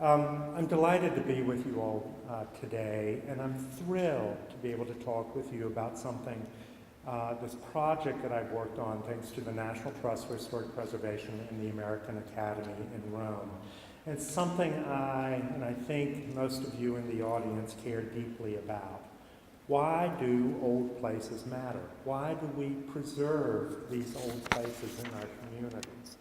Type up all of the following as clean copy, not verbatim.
I'm delighted to be with you all today, and I'm thrilled to be able to talk with you about something, this project that I've worked on thanks to the National Trust for Historic Preservation and the American Academy in Rome. And it's something and I think most of you in the audience care deeply about. Why do old places matter? Why do we preserve these old places in our communities?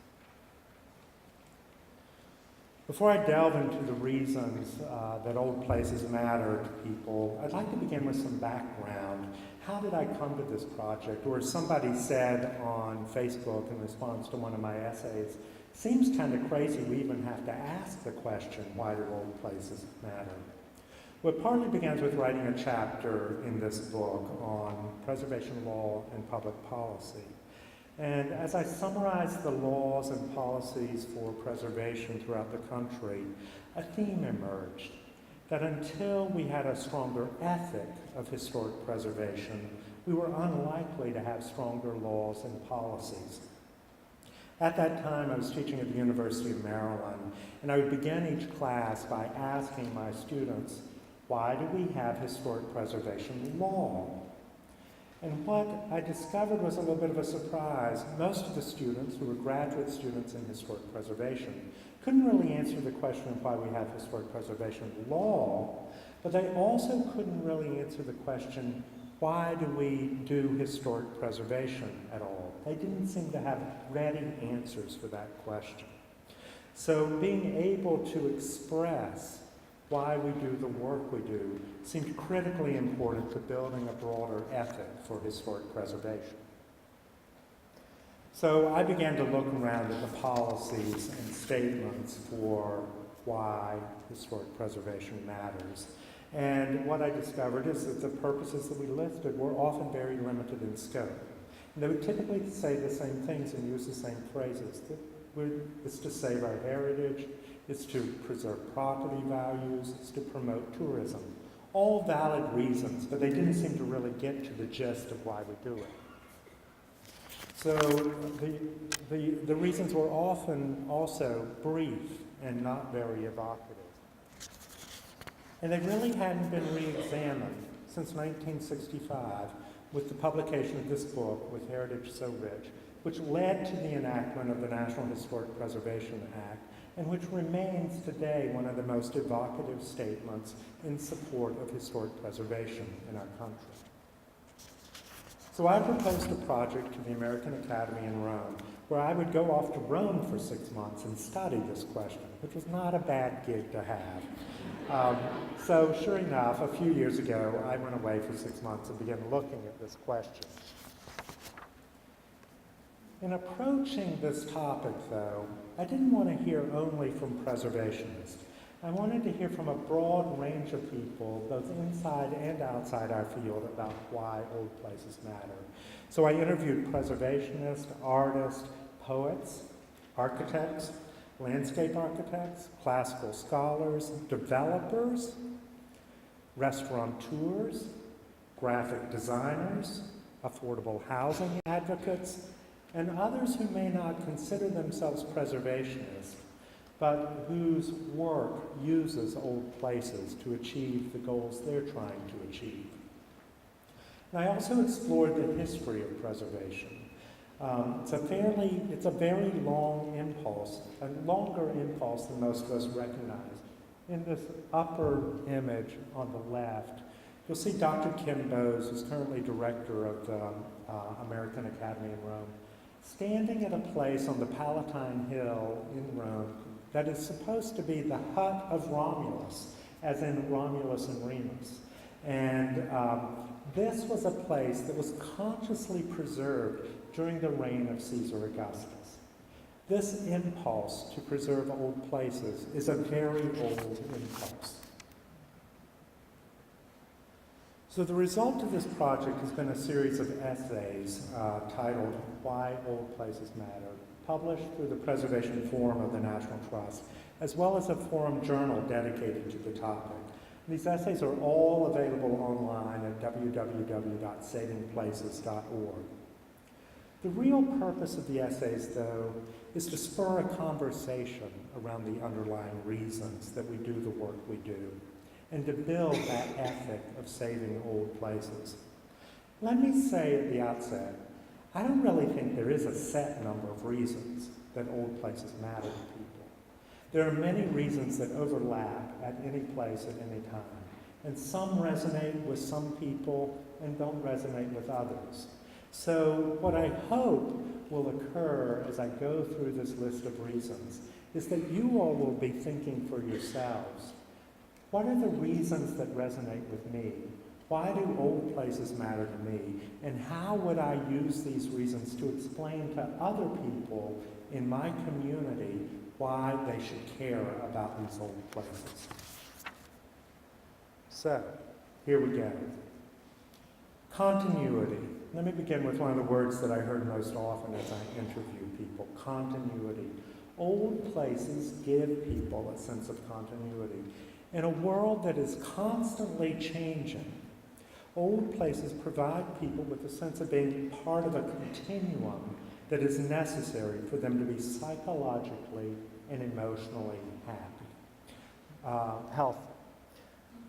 Before I delve into the reasons that old places matter to people, I'd like to begin with some background. How did I come to this project? Or as somebody said on Facebook in response to one of my essays, seems kind of crazy we even have to ask the question, why do old places matter? Well, it partly begins with writing a chapter in this book on preservation law and public policy. And as I summarized the laws and policies for preservation throughout the country, a theme emerged that until we had a stronger ethic of historic preservation, we were unlikely to have stronger laws and policies. At that time, I was teaching at the University of Maryland, and I would begin each class by asking my students, why do we have historic preservation law? And what I discovered was a little bit of a surprise. Most of the students, who were graduate students in historic preservation, couldn't really answer the question of why we have historic preservation law, but they also couldn't really answer the question, why do we do historic preservation at all? They didn't seem to have ready answers for that question. So being able to express why we do the work we do seemed critically important to building a broader ethic for historic preservation. So I began to look around at the policies and statements for why historic preservation matters. And what I discovered is that the purposes that we listed were often very limited in scope. And they would typically say the same things and use the same phrases. It's to save our heritage, it's to preserve property values, it's to promote tourism. All valid reasons, but they didn't seem to really get to the gist of why we do it. So the reasons were often also brief and not very evocative. And they really hadn't been re-examined since 1965 with the publication of this book, With Heritage So Rich, which led to the enactment of the National Historic Preservation Act, and which remains today one of the most evocative statements in support of historic preservation in our country. So I proposed a project to the American Academy in Rome, where I would go off to Rome for 6 months and study this question, which was not a bad gig to have. So sure enough, a few years ago, I went away for 6 months and began looking at this question. In approaching this topic, though, I didn't want to hear only from preservationists. I wanted to hear from a broad range of people, both inside and outside our field, about why old places matter. So I interviewed preservationists, artists, poets, architects, landscape architects, classical scholars, developers, restaurateurs, graphic designers, affordable housing advocates, and others who may not consider themselves preservationists, but whose work uses old places to achieve the goals they're trying to achieve. And I also explored the history of preservation. It's a very long impulse, a longer impulse than most of us recognize. In this upper image on the left, you'll see Dr. Kim Bowes, who's currently director of the American Academy in Rome, standing at a place on the Palatine Hill in Rome that is supposed to be the hut of Romulus, as in Romulus and Remus. And this was a place that was consciously preserved during the reign of Caesar Augustus. This impulse to preserve old places is a very old impulse. So the result of this project has been a series of essays titled Why Old Places Matter, published through the Preservation Forum of the National Trust, as well as a forum journal dedicated to the topic. These essays are all available online at www.savingplaces.org. The real purpose of the essays, though, is to spur a conversation around the underlying reasons that we do the work we do, and to build that ethic of saving old places. Let me say at the outset, I don't really think there is a set number of reasons that old places matter to people. There are many reasons that overlap at any place at any time, and some resonate with some people and don't resonate with others. So what I hope will occur as I go through this list of reasons is that you all will be thinking for yourselves, what are the reasons that resonate with me? Why do old places matter to me? And how would I use these reasons to explain to other people in my community why they should care about these old places? So, here we go. Continuity. Let me begin with one of the words that I heard most often as I interview people, continuity. Old places give people a sense of continuity. In a world that is constantly changing, old places provide people with a sense of being part of a continuum that is necessary for them to be psychologically and emotionally healthy.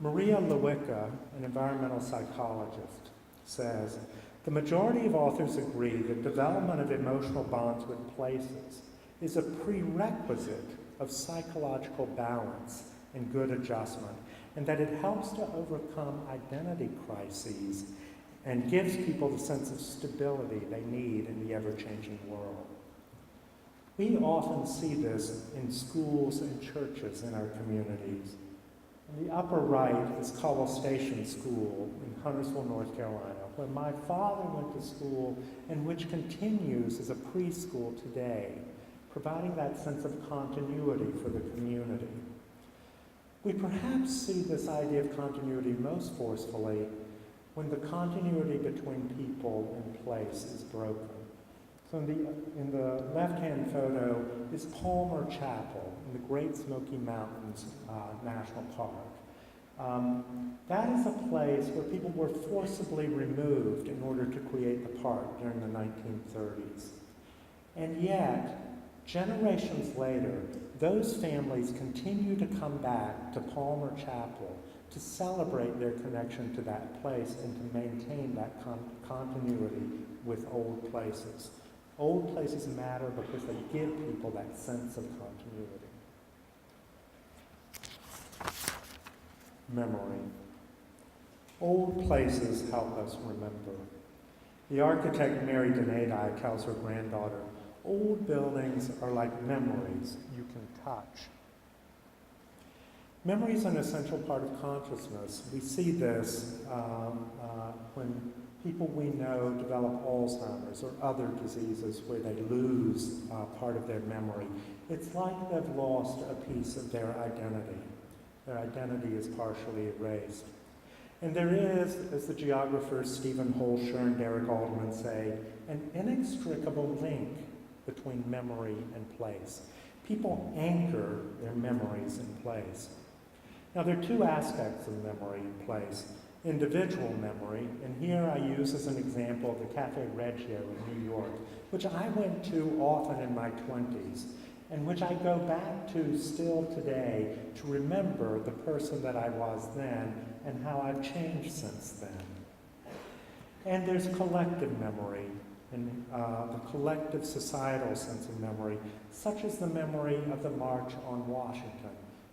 Maria Lewicka, an environmental psychologist, says, the majority of authors agree that development of emotional bonds with places is a prerequisite of psychological balance and good adjustment, and that it helps to overcome identity crises and gives people the sense of stability they need in the ever-changing world. We often see this in schools and churches in our communities. In the upper right is Cowell Station School in Huntersville, North Carolina, where my father went to school and which continues as a preschool today, providing that sense of continuity for the community. We perhaps see this idea of continuity most forcefully when the continuity between people and place is broken. So in the left-hand photo is Palmer Chapel in the Great Smoky Mountains National Park. That is a place where people were forcibly removed in order to create the park during the 1930s. And yet, generations later, those families continue to come back to Palmer Chapel to celebrate their connection to that place and to maintain that continuity with old places. Old places matter because they give people that sense of continuity. Memory. Old places help us remember. The architect Mary Donati tells her granddaughter, old buildings are like memories you can touch. Memory is an essential part of consciousness. We see this when people we know develop Alzheimer's or other diseases where they lose part of their memory. It's like they've lost a piece of their identity. Their identity is partially erased. And there is, as the geographers Stephen Holscher and Derek Alderman say, an inextricable link between memory and place. People anchor their memories in place. Now, there are two aspects of memory and place. Individual memory, and here I use as an example the Cafe Reggio in New York, which I went to often in my 20s, and which I go back to still today to remember the person that I was then and how I've changed since then. And there's collective memory, and the collective societal sense of memory, such as the memory of the March on Washington.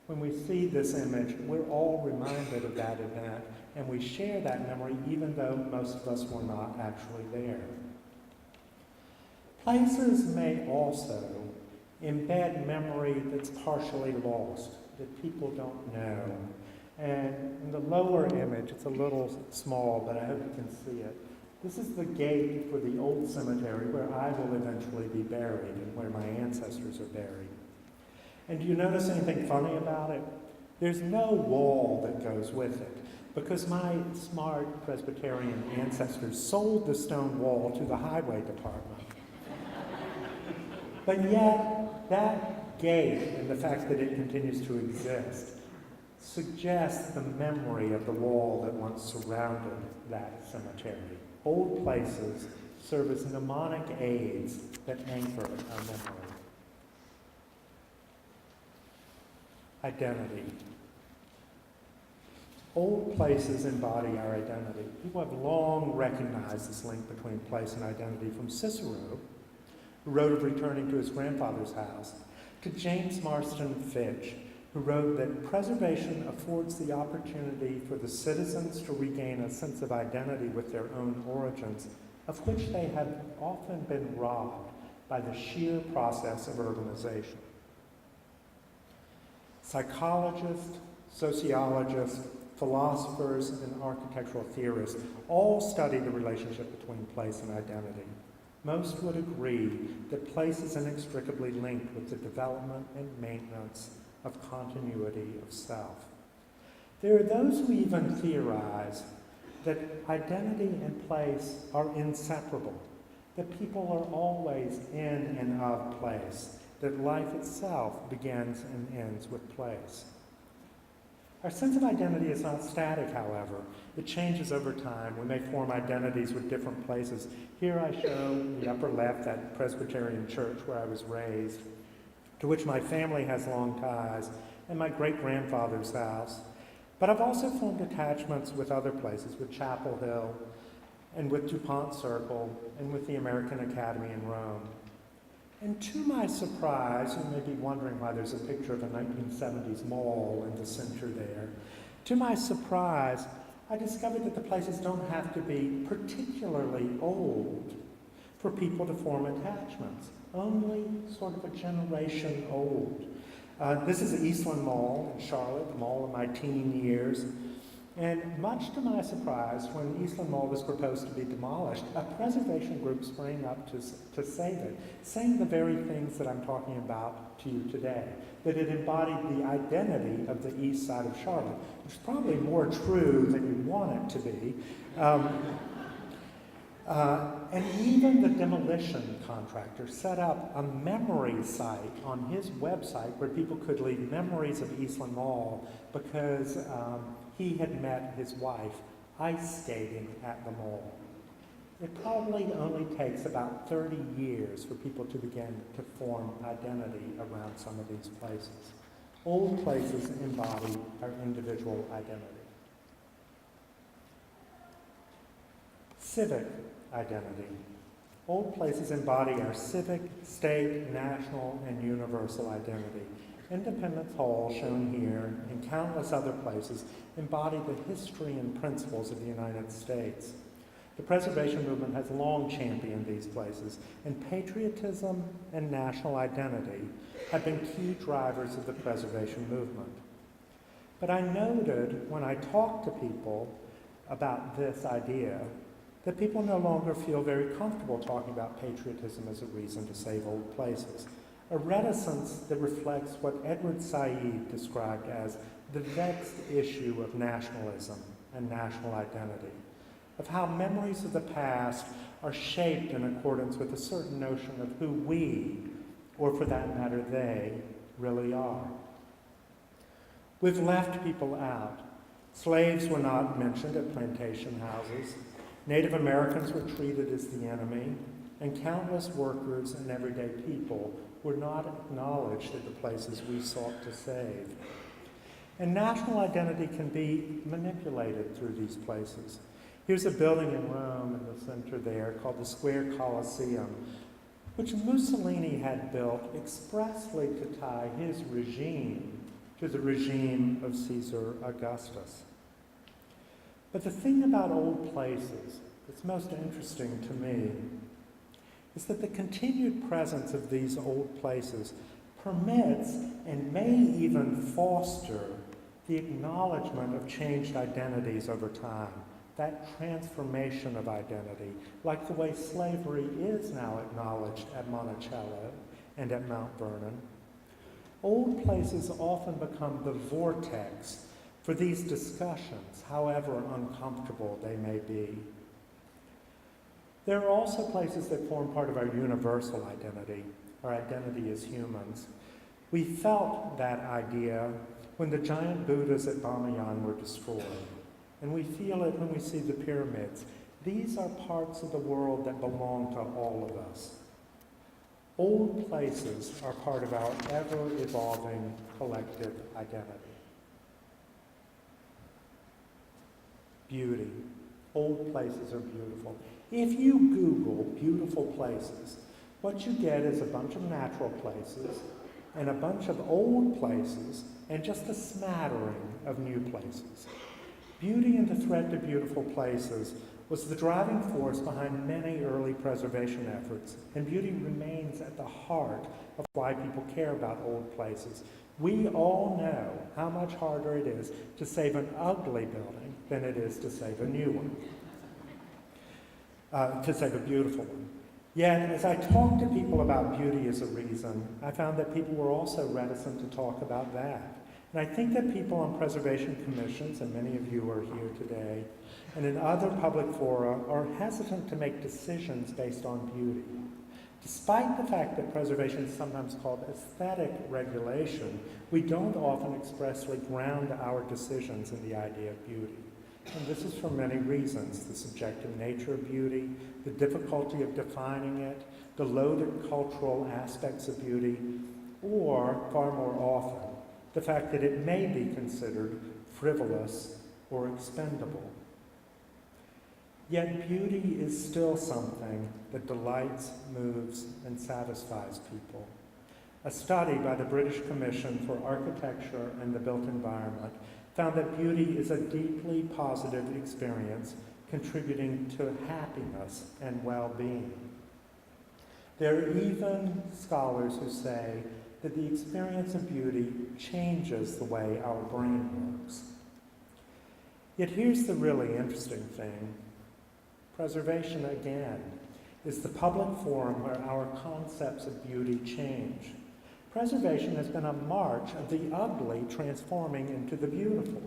When we see this image, we're all reminded of that event, and we share that memory even though most of us were not actually there. Places may also embed memory that's partially lost, that people don't know. And in the lower image, it's a little small, but I hope you can see it. This is the gate for the old cemetery where I will eventually be buried and where my ancestors are buried. And do you notice anything funny about it? There's no wall that goes with it, because my smart Presbyterian ancestors sold the stone wall to the highway department. But yet, that gate and the fact that it continues to exist suggests the memory of the wall that once surrounded that cemetery. Old places serve as mnemonic aids that anchor our memory. Identity. Old places embody our identity. People have long recognized this link between place and identity, from Cicero, who wrote of returning to his grandfather's house, to James Marston Fitch, who wrote that preservation affords the opportunity for the citizens to regain a sense of identity with their own origins, of which they have often been robbed by the sheer process of urbanization. Psychologists, sociologists, philosophers, and architectural theorists all study the relationship between place and identity. Most would agree that place is inextricably linked with the development and maintenance of continuity of self. There are those who even theorize that identity and place are inseparable, that people are always in and of place, that life itself begins and ends with place. Our sense of identity is not static, however. It changes over time. We may form identities with different places. Here I show in the upper left that Presbyterian church where I was raised, to which my family has long ties, and my great-grandfather's house. But I've also formed attachments with other places, with Chapel Hill, and with DuPont Circle, and with the American Academy in Rome. And to my surprise, you may be wondering why there's a picture of a 1970s mall in the center there. To my surprise, I discovered that the places don't have to be particularly old for people to form attachments, only sort of a generation old. This is the Eastland Mall in Charlotte, the mall of my teen years. And much to my surprise, when Eastland Mall was proposed to be demolished, a preservation group sprang up to save it, saying the very things that I'm talking about to you today, that it embodied the identity of the east side of Charlotte, which is probably more true than you want it to be. And even the demolition contractor set up a memory site on his website where people could leave memories of Eastland Mall because he had met his wife ice skating at the mall. It probably only takes about 30 years for people to begin to form identity around some of these places. Old places embody our individual identity. Civic identity. Old places embody our civic, state, national, and universal identity. Independence Hall, shown here, and countless other places embody the history and principles of the United States. The preservation movement has long championed these places, and patriotism and national identity have been key drivers of the preservation movement. But I noted when I talked to people about this idea that people no longer feel very comfortable talking about patriotism as a reason to save old places. A reticence that reflects what Edward Said described as the vexed issue of nationalism and national identity, of how memories of the past are shaped in accordance with a certain notion of who we, or for that matter they, really are. We've left people out. Slaves were not mentioned at plantation houses. Native Americans were treated as the enemy, and countless workers and everyday people were not acknowledged at the places we sought to save. And national identity can be manipulated through these places. Here's a building in Rome in the center there called the Square Colosseum, which Mussolini had built expressly to tie his regime to the regime of Caesar Augustus. But the thing about old places that's most interesting to me is that the continued presence of these old places permits and may even foster the acknowledgement of changed identities over time, that transformation of identity, like the way slavery is now acknowledged at Monticello and at Mount Vernon. Old places often become the vortex for these discussions, however uncomfortable they may be. There are also places that form part of our universal identity, our identity as humans. We felt that idea when the giant Buddhas at Bamiyan were destroyed, and we feel it when we see the pyramids These are parts of the world that belong to all of us. Old places are part of our ever-evolving collective identity. Beauty. Old places are beautiful. If you Google beautiful places, what you get is a bunch of natural places and a bunch of old places and just a smattering of new places. Beauty and the threat to beautiful places was the driving force behind many early preservation efforts, and beauty remains at the heart of why people care about old places. We all know how much harder it is to save an ugly building than it is to save a new one, to save a beautiful one. Yet, as I talked to people about beauty as a reason, I found that people were also reticent to talk about that. And I think that people on preservation commissions, and many of you are here today, and in other public fora are hesitant to make decisions based on beauty. Despite the fact that preservation is sometimes called aesthetic regulation, we don't often expressly ground our decisions in the idea of beauty. And this is for many reasons: the subjective nature of beauty, the difficulty of defining it, the loaded cultural aspects of beauty, or, far more often, the fact that it may be considered frivolous or expendable. Yet beauty is still something that delights, moves, and satisfies people. A study by the British Commission for Architecture and the Built Environment found that beauty is a deeply positive experience, contributing to happiness and well-being. There are even scholars who say that the experience of beauty changes the way our brain works. Yet here's the really interesting thing. Preservation, again, is the public forum where our concepts of beauty change. Preservation has been a march of the ugly transforming into the beautiful.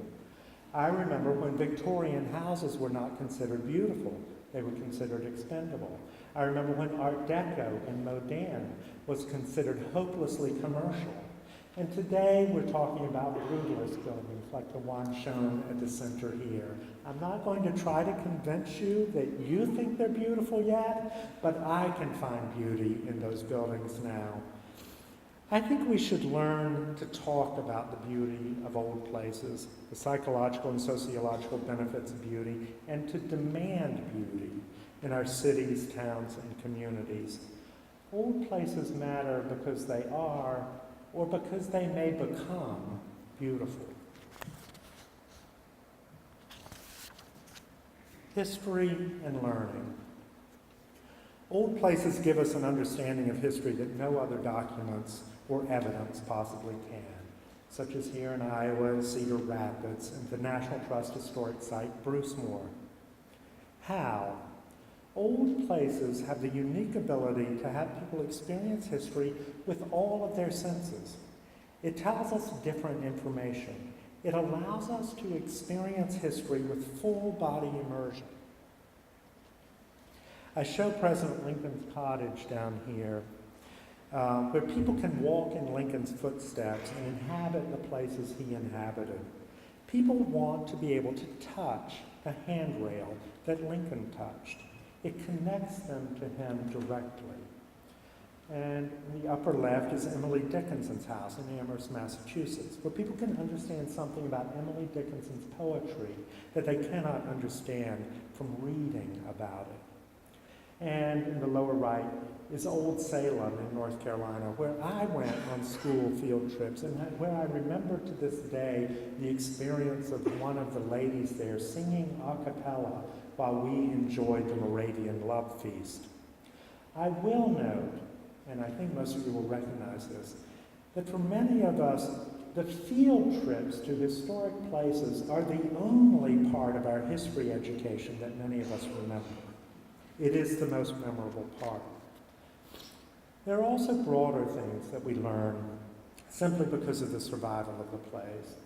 I remember when Victorian houses were not considered beautiful. They were considered expendable. I remember when Art Deco and Moderne was considered hopelessly commercial. And today we're talking about brutalist buildings like the one shown at the center here. I'm not going to try to convince you that you think they're beautiful yet, but I can find beauty in those buildings now. I think we should learn to talk about the beauty of old places, the psychological and sociological benefits of beauty, and to demand beauty in our cities, towns, and communities. Old places matter because they are, or because they may become, beautiful. History and learning. Old places give us an understanding of history that no other documents or evidence possibly can, such as here in Iowa, Cedar Rapids, and the National Trust Historic Site, Bruce Moore. How? Old places have the unique ability to have people experience history with all of their senses. It tells us different information. It allows us to experience history with full body immersion. I show President Lincoln's cottage down here, where people can walk in Lincoln's footsteps and inhabit the places he inhabited. People want to be able to touch the handrail that Lincoln touched. It connects them to him directly. And in the upper left is Emily Dickinson's house in Amherst, Massachusetts, where people can understand something about Emily Dickinson's poetry that they cannot understand from reading about it. And in the lower right is Old Salem in North Carolina, where I went on school field trips and where I remember to this day the experience of one of the ladies there singing a cappella while we enjoyed the Moravian Love Feast. I will note, and I think most of you will recognize this, that for many of us, the field trips to historic places are the only part of our history education that many of us remember. It is the most memorable part. There are also broader things that we learn simply because of the survival of the place.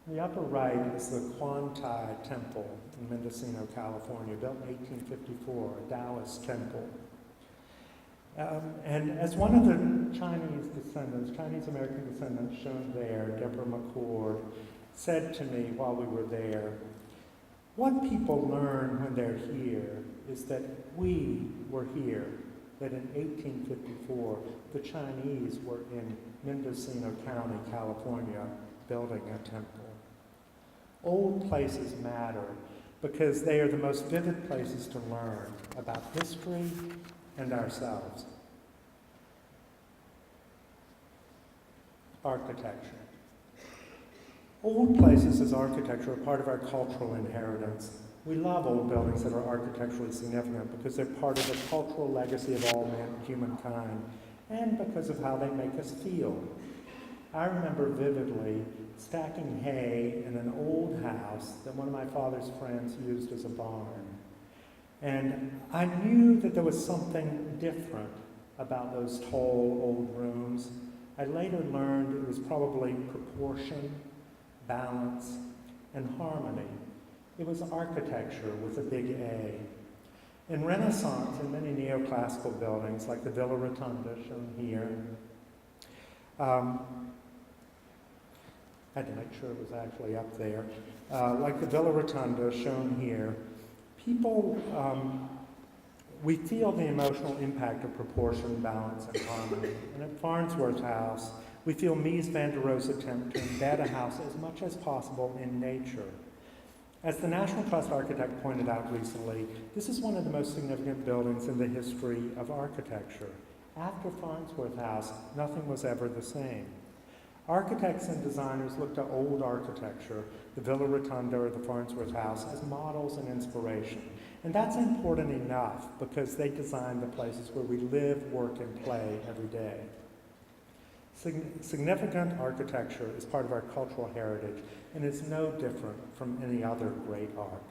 In the upper right is the Quan Tai Temple in Mendocino, California, built in 1854, a Taoist temple. And as one of the Chinese-American descendants shown there, Deborah McCord, said to me while we were there, what people learn when they're here is that we were here, that in 1854, the Chinese were in Mendocino County, California, building a temple. Old places matter because they are the most vivid places to learn about history and ourselves. Architecture. Old places as architecture are part of our cultural inheritance. We love old buildings that are architecturally significant because they're part of the cultural legacy of all humankind and because of how they make us feel. I remember vividly stacking hay in an old house that one of my father's friends used as a barn. And I knew that there was something different about those tall old rooms. I later learned it was probably proportion, balance, and harmony. It was architecture with a big A. In Renaissance and many neoclassical buildings, like the Villa Rotunda shown here, I had to make sure it was actually up there, like the Villa Rotunda shown here, people, we feel the emotional impact of proportion, balance, and harmony. And at Farnsworth House, we feel Mies van der Rohe's attempt to embed a house as much as possible in nature. As the National Trust architect pointed out recently, this is one of the most significant buildings in the history of architecture. After Farnsworth House, nothing was ever the same. Architects and designers looked to old architecture, the Villa Rotunda or the Farnsworth House, as models and inspiration. And that's important enough because they designed the places where we live, work, and play every day. Significant architecture is part of our cultural heritage and is no different from any other great art.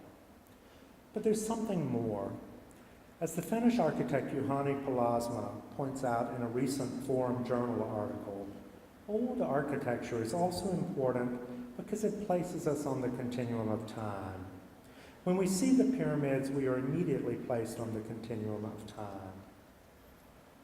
But there's something more. As the Finnish architect Juhani Palasma points out in a recent Forum Journal article, old architecture is also important because it places us on the continuum of time. When we see the pyramids, we are immediately placed on the continuum of time.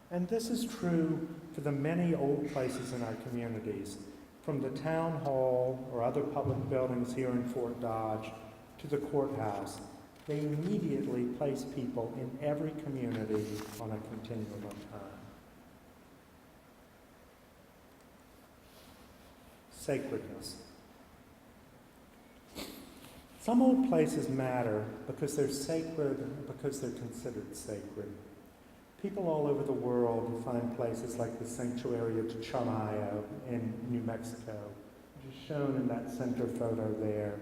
And this is true for the many old places in our communities, from the town hall or other public buildings here in Fort Dodge to the courthouse. They immediately place people in every community on a continuum of time. Sacredness. Some old places matter because they're sacred and because they're considered sacred. People all over the world find places like the sanctuary of Chamayo in New Mexico, which is shown in that center photo there,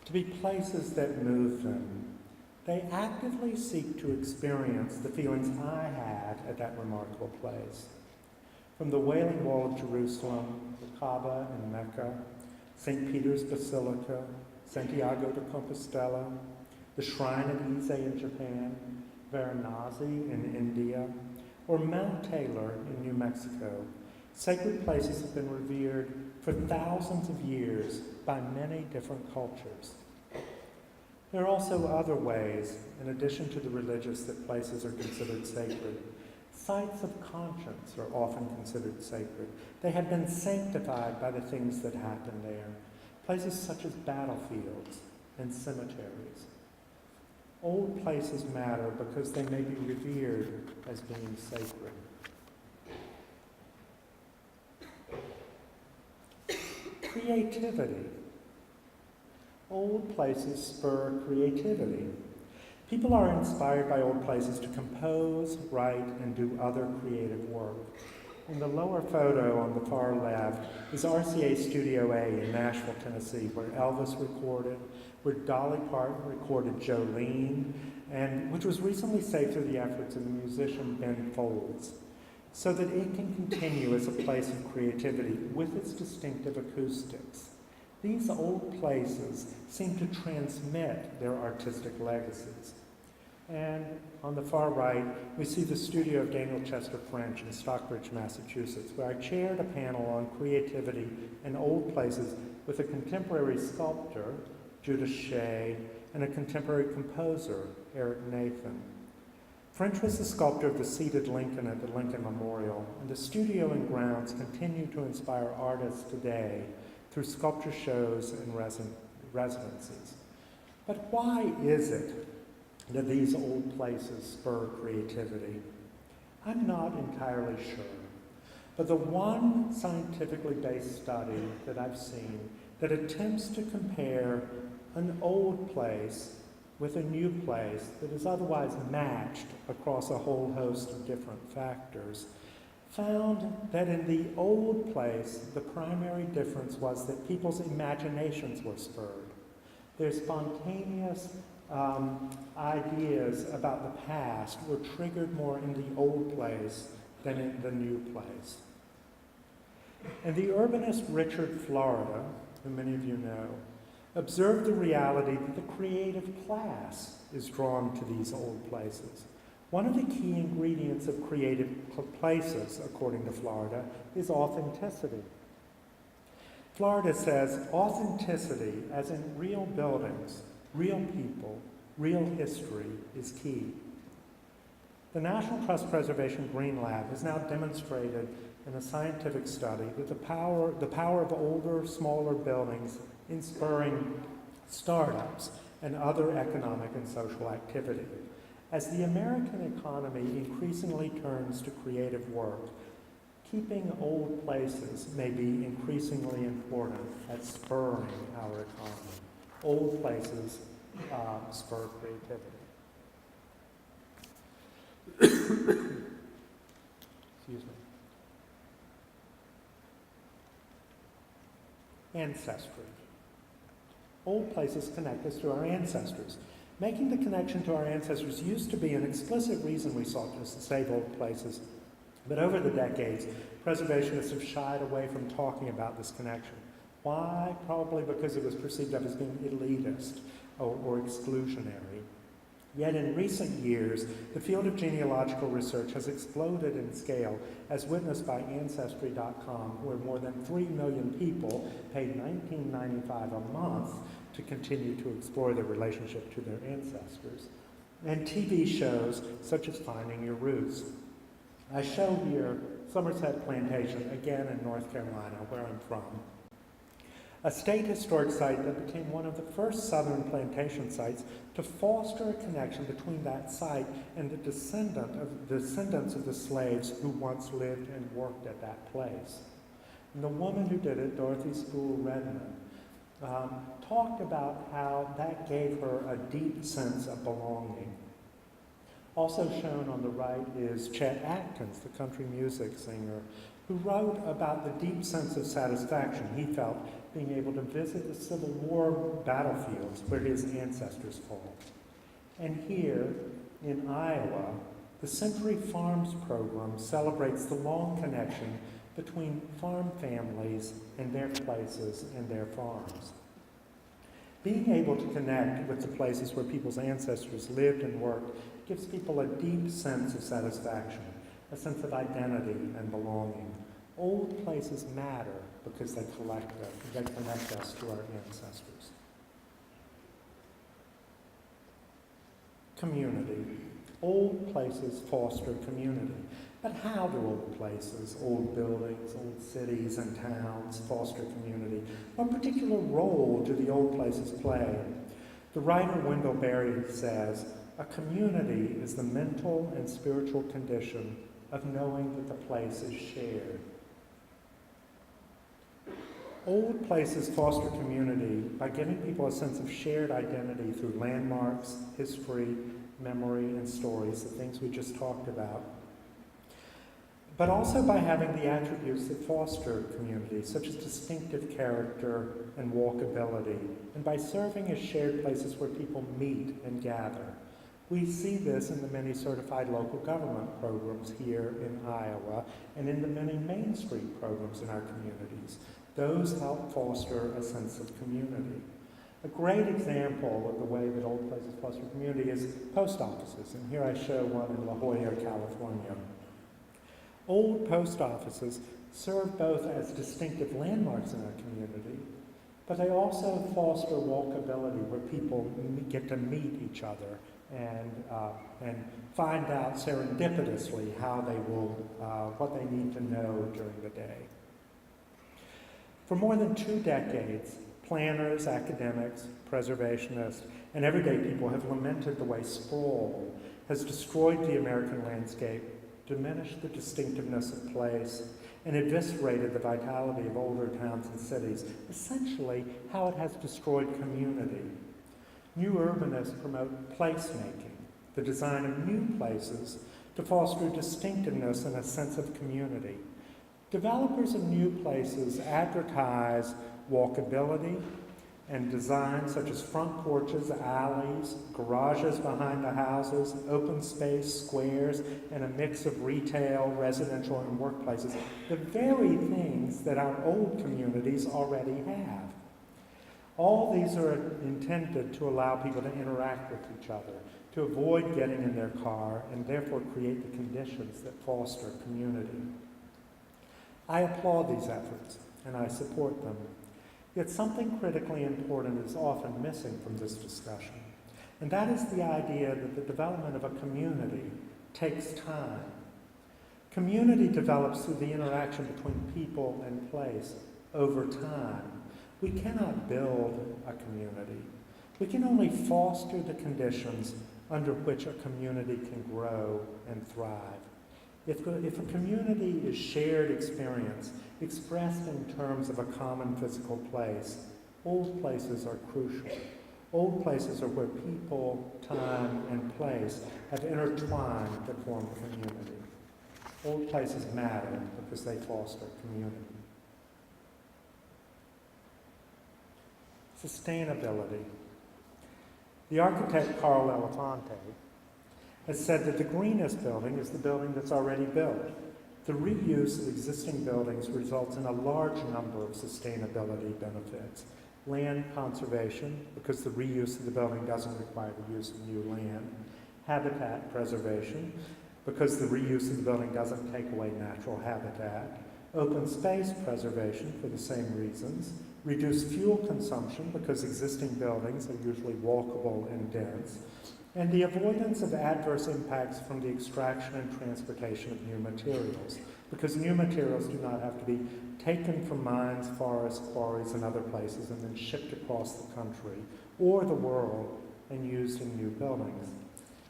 to be places that move them. They actively seek to experience the feelings I had at that remarkable place. From the Wailing Wall of Jerusalem, the Kaaba in Mecca, St. Peter's Basilica, Santiago de Compostela, the Shrine of Ise in Japan, Varanasi in India, or Mount Taylor in New Mexico, sacred places have been revered for thousands of years by many different cultures. There are also other ways, in addition to the religious, that places are considered sacred. Sites of conscience are often considered sacred. They have been sanctified by the things that happen there. Places such as battlefields and cemeteries. Old places matter because they may be revered as being sacred. Creativity. Old places spur creativity. People are inspired by old places to compose, write, and do other creative work. In the lower photo on the far left is RCA Studio A in Nashville, Tennessee, where Elvis recorded, where Dolly Parton recorded Jolene, and which was recently saved through the efforts of the musician Ben Folds, so that it can continue as a place of creativity with its distinctive acoustics. These old places seem to transmit their artistic legacies. And on the far right, we see the studio of Daniel Chester French in Stockbridge, Massachusetts, where I chaired a panel on creativity in old places with a contemporary sculptor, Judith Shea, and a contemporary composer, Eric Nathan. French was the sculptor of the seated Lincoln at the Lincoln Memorial, and the studio and grounds continue to inspire artists today through sculpture shows and residencies. But why is it that these old places spur creativity? I'm not entirely sure. But the one scientifically based study that I've seen that attempts to compare an old place with a new place that is otherwise matched across a whole host of different factors found that in the old place, the primary difference was that people's imaginations were spurred. Their spontaneous ideas about the past were triggered more in the old place than in the new place. And the urbanist Richard Florida, who many of you know, observed the reality that the creative class is drawn to these old places. One of the key ingredients of creative places, according to Florida, is authenticity. Florida says authenticity, as in real buildings, real people, real history, is key. The National Trust Preservation Green Lab has now demonstrated in a scientific study that the power of older, smaller buildings in spurring startups and other economic and social activity. As the American economy increasingly turns to creative work, keeping old places may be increasingly important at spurring our economy. Old places spur creativity. Excuse me. Ancestry. Old places connect us to our ancestors. Making the connection to our ancestors used to be an explicit reason we sought to save old places, but over the decades, preservationists have shied away from talking about this connection. Why? Probably because it was perceived of as being elitist or exclusionary. Yet in recent years, the field of genealogical research has exploded in scale, as witnessed by Ancestry.com, where more than 3 million people paid $19.95 a month to continue to explore their relationship to their ancestors, and TV shows such as Finding Your Roots. I show here Somerset Plantation, again in North Carolina, where I'm from, a state historic site that became one of the first southern plantation sites to foster a connection between that site and the descendants of the slaves who once lived and worked at that place. And the woman who did it, Dorothy Spool Redmond, talked about how that gave her a deep sense of belonging. Also shown on the right is Chet Atkins, the country music singer, who wrote about the deep sense of satisfaction he felt being able to visit the Civil War battlefields where his ancestors fought. And here in Iowa, the Century Farms program celebrates the long connection between farm families and their places and their farms. Being able to connect with the places where people's ancestors lived and worked gives people a deep sense of satisfaction, a sense of identity and belonging. Old places matter because they connect us to our ancestors. Community. Old places foster community. But how do old places, old buildings, old cities and towns foster community? What particular role do the old places play? The writer Wendell Berry says, a community is the mental and spiritual condition of knowing that the place is shared. Old places foster community by giving people a sense of shared identity through landmarks, history, memory, and stories, the things we just talked about. But also by having the attributes that foster community, such as distinctive character and walkability, and by serving as shared places where people meet and gather. We see this in the many certified local government programs here in Iowa and in the many Main Street programs in our communities. Those help foster a sense of community. A great example of the way that old places foster community is post offices, and here I show one in La Jolla, California. Old post offices serve both as distinctive landmarks in our community, but they also foster walkability where people get to meet each other and find out serendipitously how they will, what they need to know during the day. For more than 2 decades, Planners, academics, preservationists, and everyday people have lamented the way sprawl has destroyed the American landscape, diminished the distinctiveness of place, and eviscerated the vitality of older towns and cities, essentially how it has destroyed community. New urbanists promote placemaking, the design of new places to foster distinctiveness and a sense of community. Developers of new places advertise walkability and design such as front porches, alleys, garages behind the houses, open space, squares, and a mix of retail, residential, and workplaces, the very things that our old communities already have. All these are intended to allow people to interact with each other, to avoid getting in their car, and therefore create the conditions that foster community. I applaud these efforts, and I support them. Yet something critically important is often missing from this discussion, and that is the idea that the development of a community takes time. Community develops through the interaction between people and place over time. We cannot build a community. We can only foster the conditions under which a community can grow and thrive. If a community is shared experience, expressed in terms of a common physical place, old places are crucial. Old places are where people, time, and place have intertwined to form community. Old places matter because they foster community. Sustainability. The architect Carl Elefante has said that the greenest building is the building that's already built. The reuse of existing buildings results in a large number of sustainability benefits. Land conservation, because the reuse of the building doesn't require the use of new land. Habitat preservation, because the reuse of the building doesn't take away natural habitat. Open space preservation for the same reasons. Reduced fuel consumption, because existing buildings are usually walkable and dense. And the avoidance of adverse impacts from the extraction and transportation of new materials, because new materials do not have to be taken from mines, forests, quarries, and other places and then shipped across the country or the world and used in new buildings.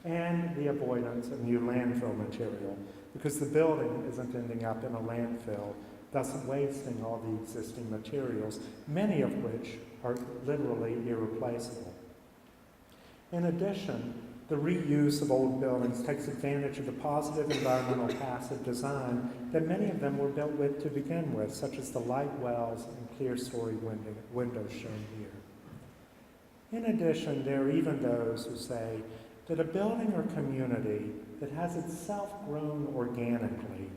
And the avoidance of new landfill material, because the building isn't ending up in a landfill, thus wasting all the existing materials, many of which are literally irreplaceable. In addition, the reuse of old buildings takes advantage of the positive environmental passive design that many of them were built with to begin with, such as the light wells and clear story windows shown here. In addition, there are even those who say that a building or community that has itself grown organically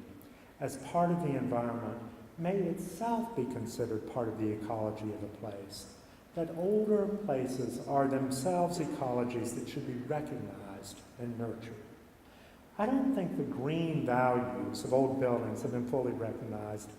as part of the environment may itself be considered part of the ecology of a place. That older places are themselves ecologies that should be recognized and nurtured. I don't think the green values of old buildings have been fully recognized,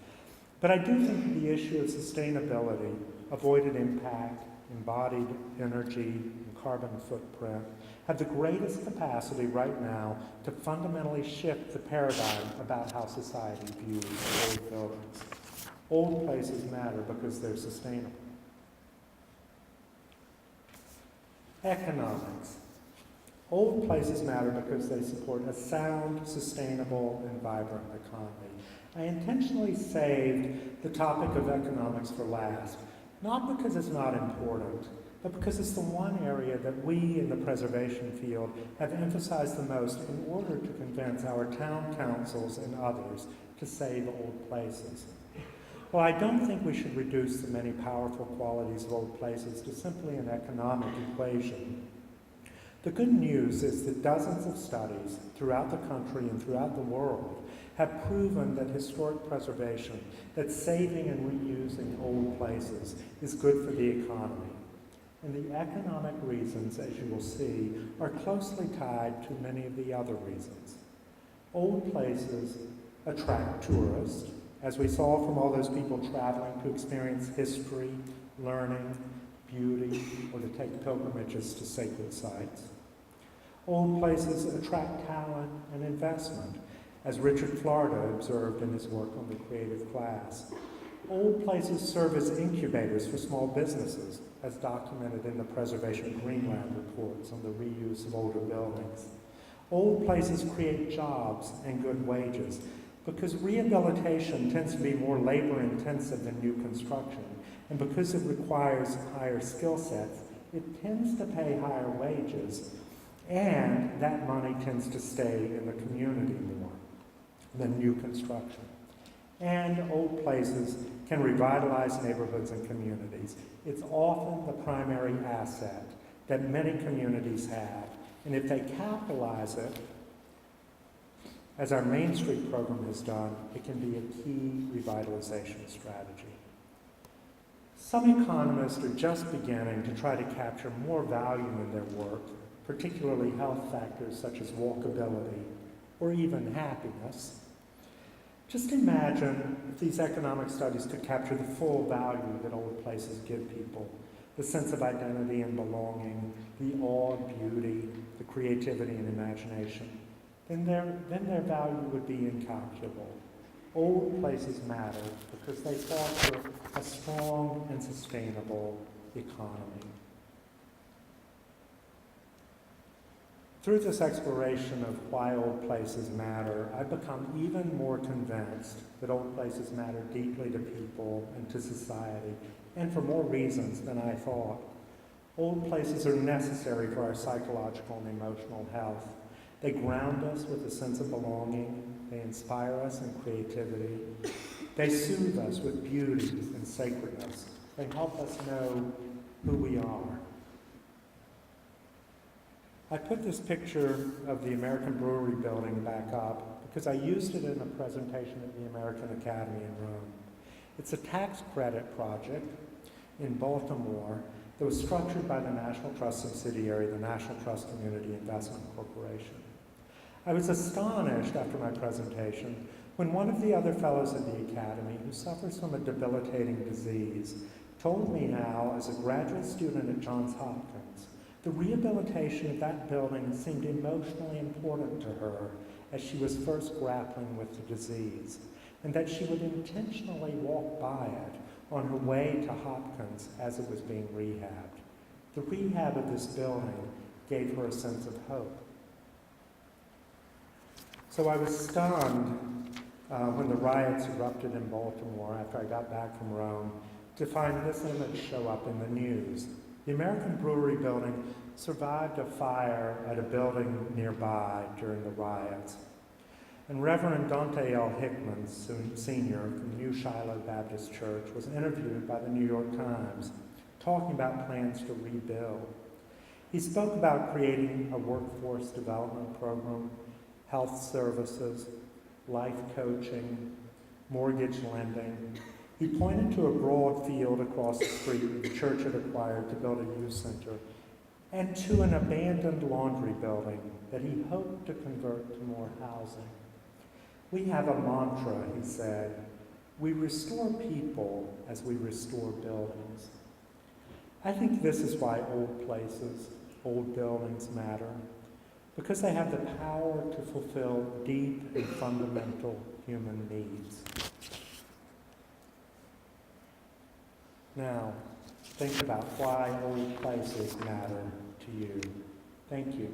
but I do think the issue of sustainability, avoided impact, embodied energy, and carbon footprint have the greatest capacity right now to fundamentally shift the paradigm about how society views old buildings. Old places matter because they're sustainable. Economics. Old places matter because they support a sound, sustainable, and vibrant economy. I intentionally saved the topic of economics for last, not because it's not important, but because it's the one area that we in the preservation field have emphasized the most in order to convince our town councils and others to save old places. Well, I don't think we should reduce the many powerful qualities of old places to simply an economic equation. The good news is that dozens of studies throughout the country and throughout the world have proven that historic preservation, that saving and reusing old places is good for the economy. And the economic reasons, as you will see, are closely tied to many of the other reasons. Old places attract tourists, as we saw from all those people traveling to experience history, learning, beauty, or to take pilgrimages to sacred sites. Old places attract talent and investment, as Richard Florida observed in his work on the creative class. Old places serve as incubators for small businesses, as documented in the Preservation Greenland reports on the reuse of older buildings. Old places create jobs and good wages because rehabilitation tends to be more labor-intensive than new construction, and because it requires higher skill sets, it tends to pay higher wages, and that money tends to stay in the community more than new construction. And old places can revitalize neighborhoods and communities. It's often the primary asset that many communities have, and if they capitalize it, as our Main Street program has done, it can be a key revitalization strategy. Some economists are just beginning to try to capture more value in their work, particularly health factors such as walkability or even happiness. Just imagine if these economic studies could capture the full value that old places give people, the sense of identity and belonging, the awe and beauty, the creativity and imagination. Then their value would be incalculable. Old places matter because they foster a strong and sustainable economy. Through this exploration of why old places matter, I've become even more convinced that old places matter deeply to people and to society, and for more reasons than I thought. Old places are necessary for our psychological and emotional health. They ground us with a sense of belonging. They inspire us in creativity. They soothe us with beauty and sacredness. They help us know who we are. I put this picture of the American Brewery building back up because I used it in a presentation at the American Academy in Rome. It's a tax credit project in Baltimore that was structured by the National Trust subsidiary, the National Trust Community Investment Corporation. I was astonished after my presentation when one of the other fellows at the Academy, who suffers from a debilitating disease, told me how, as a graduate student at Johns Hopkins, the rehabilitation of that building seemed emotionally important to her as she was first grappling with the disease, and that she would intentionally walk by it on her way to Hopkins as it was being rehabbed. The rehab of this building gave her a sense of hope. So I was stunned when the riots erupted in Baltimore after I got back from Rome to find this image show up in the news. The American Brewery building survived a fire at a building nearby during the riots. And Reverend Dante L. Hickman, Sr. from New Shiloh Baptist Church, was interviewed by the New York Times, talking about plans to rebuild. He spoke about creating a workforce development program, health services, life coaching, mortgage lending. He pointed to a broad field across the street the church had acquired to build a youth center, and to an abandoned laundry building that he hoped to convert to more housing. We have a mantra, he said, we restore people as we restore buildings. I think this is why old places, old buildings matter, because they have the power to fulfill deep and fundamental human needs. Now, think about why old places matter to you. Thank you.